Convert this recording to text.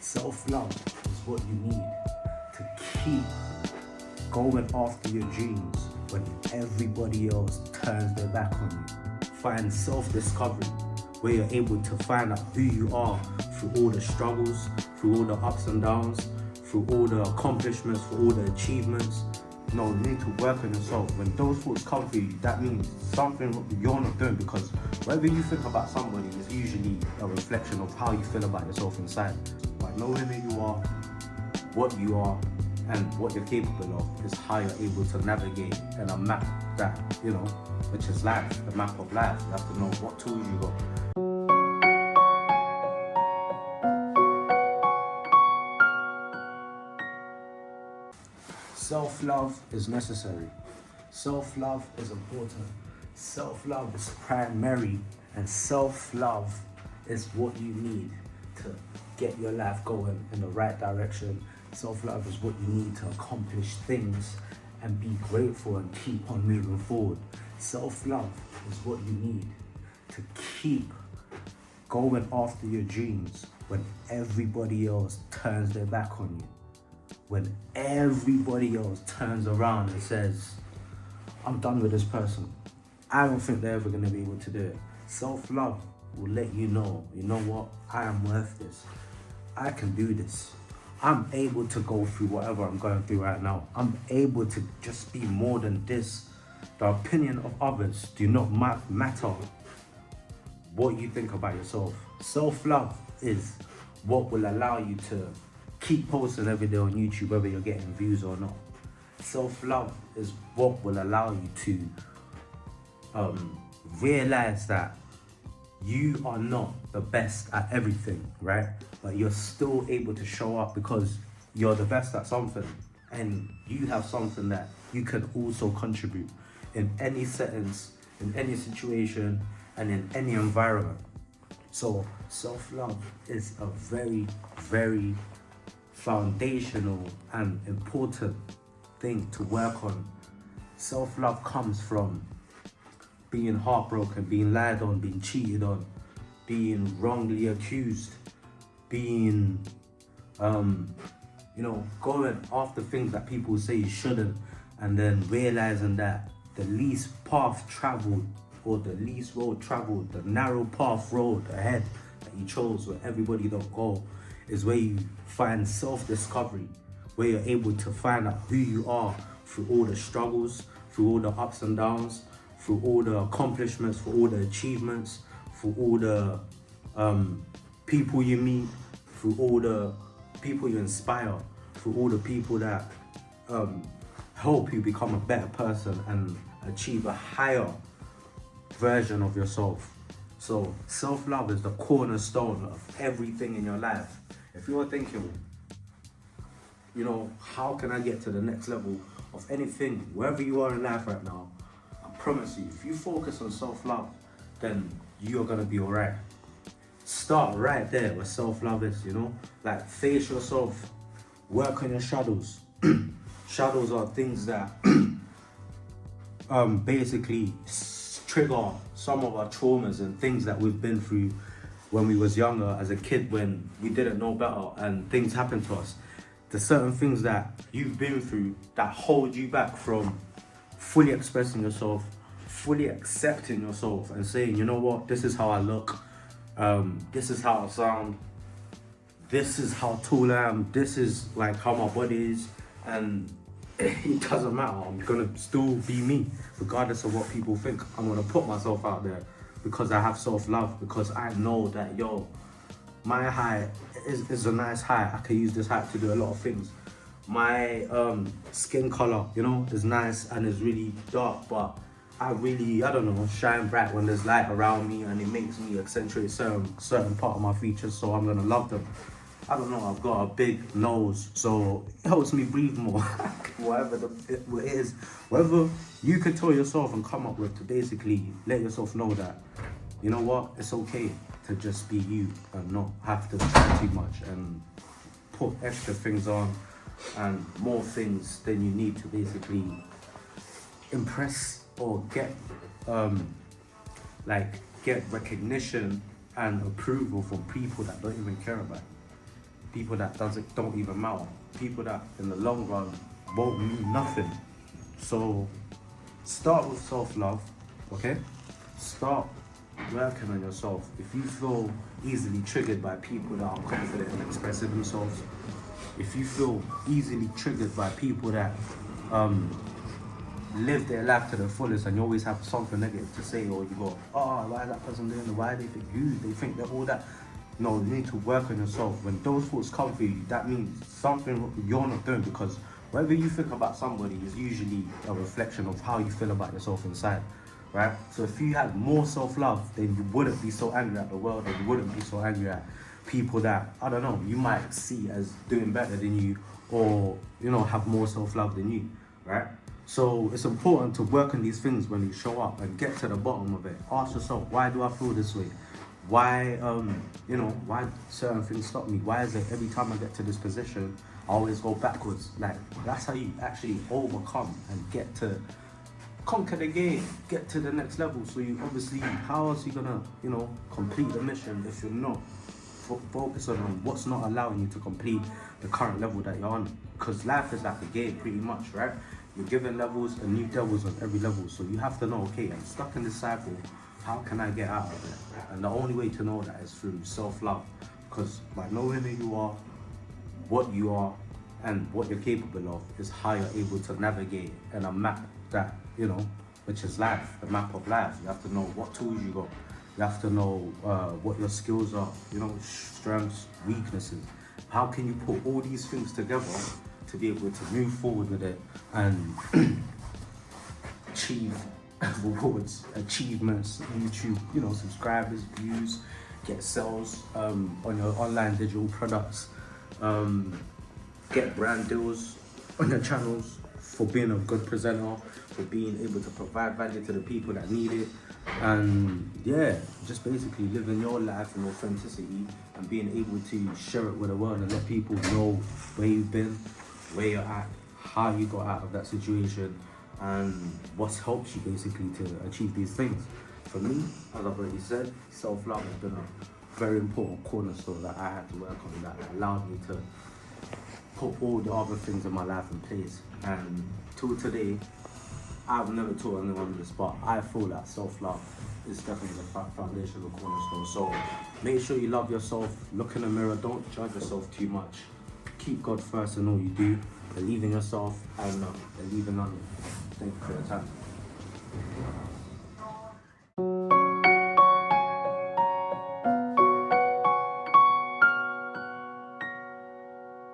Self-love is what you need to keep going after your dreams when everybody else turns their back on you. Find self-discovery where you're able to find out who you are through all the struggles, through all the ups and downs, through all the accomplishments, through all the achievements. No, you need to work on yourself. When those thoughts come for you, that means something you're not doing, because whatever you think about somebody is usually a reflection of how you feel about yourself inside. But knowing who you are, and what you're capable of is how you're able to navigate in a map that, which is life, the map of life. You have to know what tools you got. Self-love is necessary. Self-love is important. Self-love is primary, and self-love is what you need to get your life going in the right direction. Self-love is what you need to accomplish things and be grateful and keep on moving forward. Self-love is what you need to keep going after your dreams when everybody else turns their back on you. When everybody else turns around and says, I'm done with this person. I don't think they're ever going to be able to do it. Self-love will let you know what? I am worth this. I can do this. I'm able to go through whatever I'm going through right now. I'm able to just be more than this. The opinion of others do not matter what you think about yourself. Self-love is what will allow you to keep posting every day on YouTube, whether you're getting views or not. Self-love is what will allow you to realize that you are not the best at everything, right? But you're still able to show up because you're the best at something, and you have something that you can also contribute in any settings, in any situation, and in any environment. So self-love is a very, very foundational and important thing to work on. Self-love comes from being heartbroken, being lied on, being cheated on, being wrongly accused, being, going after things that people say you shouldn't, and then realizing that the least path traveled, or the least road traveled, the narrow path road ahead that you chose where everybody don't go, is where you find self-discovery, where you're able to find out who you are through all the struggles, through all the ups and downs, through all the accomplishments, for all the achievements, for all the people you meet, through all the people you inspire, through all the people that help you become a better person and achieve a higher version of yourself. So self-love is the cornerstone of everything in your life. If you're thinking, how can I get to the next level of anything, wherever you are in life right now, I promise you, if you focus on self-love, then you're gonna be all right. Start right there where self-love is, like face yourself, work on your shadows. Shadows are things that basically trigger some of our traumas and things that we've been through when we was younger, as a kid, when we didn't know better and things happened to us. There's certain things that you've been through that hold you back from fully expressing yourself, fully accepting yourself and saying, you know what, this is how I look, this is how I sound, this is how tall I am, this is like how my body is, and it doesn't matter. I'm gonna still be me, regardless of what people think. I'm gonna put myself out there because I have self-love, because I know that, my height is a nice height. I can use this height to do a lot of things. My skin color, is nice and is really dark, but I don't know, shine bright when there's light around me, and it makes me accentuate certain part of my features, so I'm gonna love them. I don't know, I've got a big nose, so it helps me breathe more. Whatever it is, whatever you can tell yourself and come up with to basically let yourself know that, you know what, it's okay to just be you and not have to try too much and put extra things on and more things than you need to basically impress or get recognition and approval from people that don't even care about you. people that don't even matter, people that in the long run won't mean nothing. So start with self-love, okay? Start working on yourself. If you feel easily triggered by people that are confident and expressive themselves, if you feel easily triggered by people that live their life to the fullest and you always have something negative to say, or you go, oh, why is that person doing it? Why they think they think they're all that. No, you need to work on yourself. When those thoughts come for you, that means something you're not doing, because whatever you think about somebody is usually a reflection of how you feel about yourself inside, right? So if you had more self-love, then you wouldn't be so angry at the world, and you wouldn't be so angry at people that, I don't know, you might see as doing better than you, or, you know, have more self-love than you, right? So it's important to work on these things when you show up and get to the bottom of it. Ask yourself, why do I feel this way? Why, you know, why certain things stop me? Why is it every time I get to this position, I always go backwards? Like, that's how you actually overcome and get to conquer the game, get to the next level. So you obviously, how else are you gonna, you know, complete the mission if you're not focusing on what's not allowing you to complete the current level that you're on? Because life is like a game pretty much, right? You're given levels and new levels on every level. So you have to know, okay, I'm stuck in this cycle. How can I get out of it? And the only way to know that is through self-love. Because by knowing who you are, and what you're capable of, is how you're able to navigate in a map that, you know, which is life, the map of life. You have to know what tools you got. You have to know what your skills are, you know, strengths, weaknesses. How can you put all these things together to be able to move forward with it and achieve rewards, achievements, YouTube, you know, subscribers, views, get sales on your online digital products, get brand deals on your channels for being a good presenter, for being able to provide value to the people that need it, and yeah, just basically living your life in authenticity and being able to share it with the world and let people know where you've been, where you're at, how you got out of that situation, and what helps you basically to achieve these things. For me, as I've already said, self-love has been a very important cornerstone that I had to work on, that allowed me to put all the other things in my life in place. And till today, I've never taught anyone this, but I feel that self-love is definitely the foundation of the cornerstone. So make sure you love yourself, look in the mirror, don't judge yourself too much. Keep God first in all you do, believe in yourself, and believe in others. Thank you for your time.